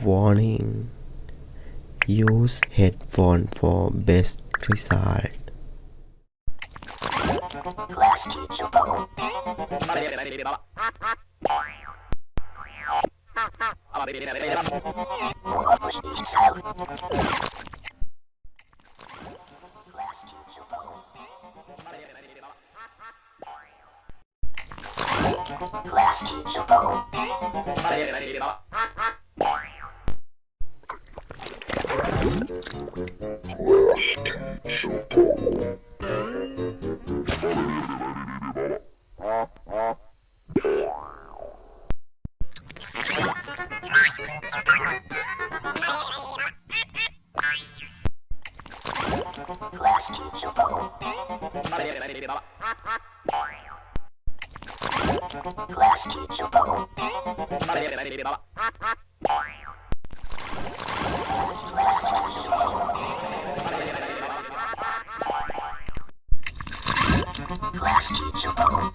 Warning: use headphone for best result. Class teacher Paul. Push these child. Class teacher Paul. Class teacher Paul. Class teacher Paul. Class teacher Paul. Class teacher Paul.